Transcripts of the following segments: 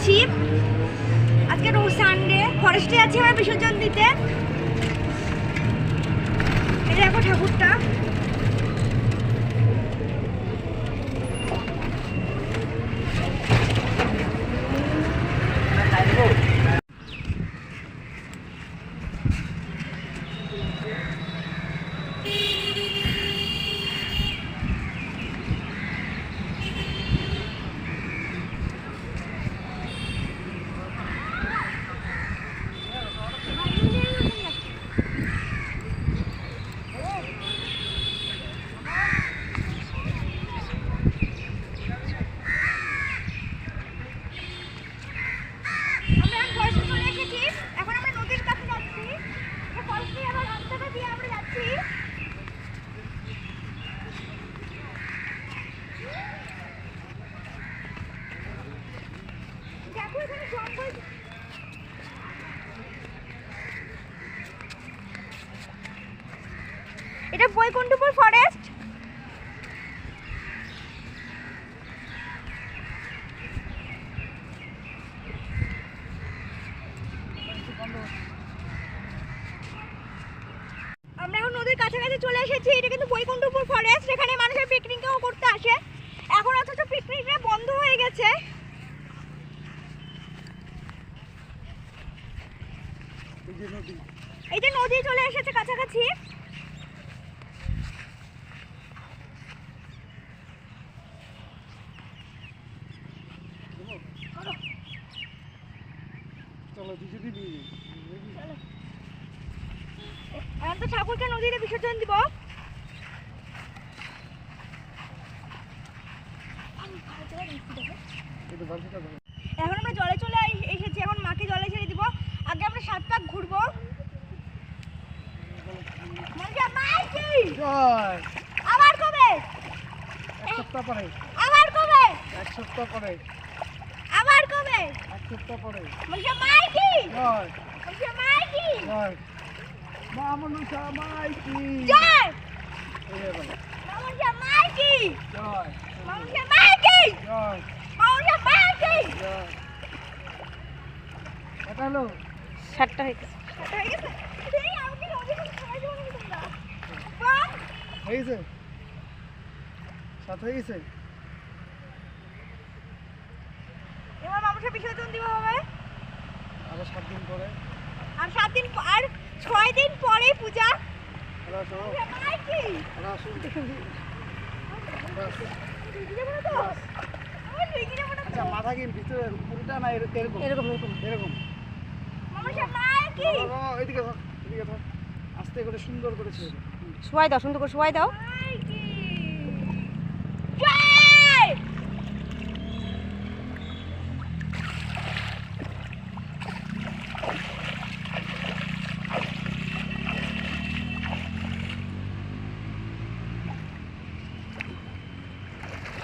যাচ্ছি। আজকে রোজ সানডে, ফরেস্টে আছি আমরা বিসর্জন দিতে। এই দেখো ঠাকুরটা। এটা বৈকুণ্ঠপুর ফরেস্ট। আমরা এখন নদীর কাছাকাছি চলে এসেছি। এটা কিন্তু বৈকুণ্ঠপুর ফরেস্ট। এখানে মানুষের পিকনিকও করতে আসে। এখন অথচ পিকনিকটা বন্ধ হয়ে গেছে। এই যে নদী চলে এসেছে কাছাকাছি। এখন তো ঠাকুরকে নদীতে বিসর্জন দিব। এখন আমরা জলে চলে এসেছি। এখন মাকে জলে ছেড়ে দিব। আগে আমরা 7 পাক ঘুরবো। আবার কবে? এক সপ্তাহ পরে। আবার কবে? এক সপ্তাহ পরে। আবার কবে? এক সপ্তাহ পরে। মনসা মাইকি জয়। মনসা মাইকি জয়। মা মনসা মাইকি জয়। এই বলে। মনসা মাইকি জয়। মনসা মাইকি জয়। মনসা মাইকি জয়। এটা হলো 7টা হয়ে গেছে। হয়ে গেছে। এই আমাকে নদী খাওয়াই দিও নাকি তোমরা? বাহ! হয়ে গেছে? 7 হয়ে গেছে? এবার মানুষের বিসর্জন দিব হবে। আবার 7 দিন পরে। আর 7 দিন আর 6 দিন পরে পূজা। আবার আসো। মাইকি আবার আসো। আবার আসো। আচ্ছা মাথা কি ভিতরে পুরোটা না এরকম? এরকম এরকম এরকম। মনসা মাইকি বাবা ওইদিকে ধর, এদিকে ধর। আস্তে করে সুন্দর করে ছেড়ে দে। শোয়াই দাও, সুন্দর করে শোয়াই দাও। মাইকি জয়।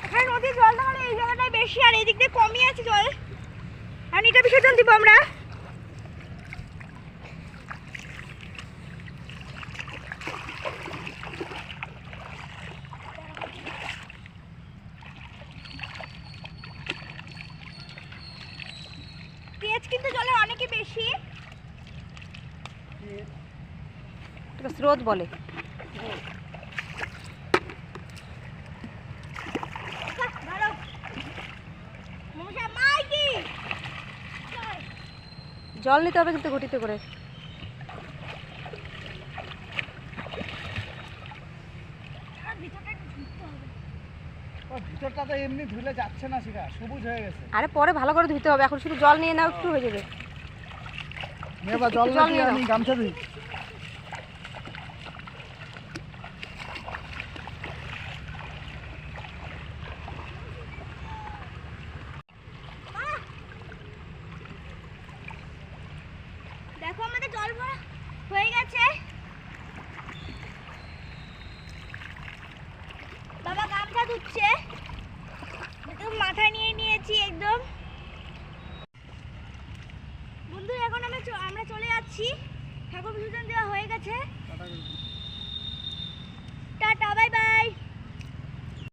এখানে নদীর জলটা মানে এই জায়গাটায় বেশি আর এই দিক দিয়ে কমই আছে জল। আর এটা বিসর্জন দিব আমরা। তেজ কিন্তু জলে অনেকই বেশি। এটা স্রোত বলে। ভালো মনসা মাইকি জল নিতে হবে কিন্তু ঘটিতে করে। ভিতরটা তো এমনি ধুলে যাচ্ছে না, শিখা সবুজ হয়ে গেছে। আরে পরে ভালো করে ধুতে হবে, এখন শুধু জল নিয়ে নাও, একটু হয়ে যাবে। নেবা জল নিয়ে আমি গামছা দিই। দেখো আমাদের জল ভরা হয়ে গেছে। বাবা গামছা ধুচ্ছে। একদম মাথায় নিয়ে নিয়েছি একদম। বন্ধু এখন আমরা চলে যাচ্ছি। ঠাকুর বিসর্জন দেওয়া হয়ে গেছে।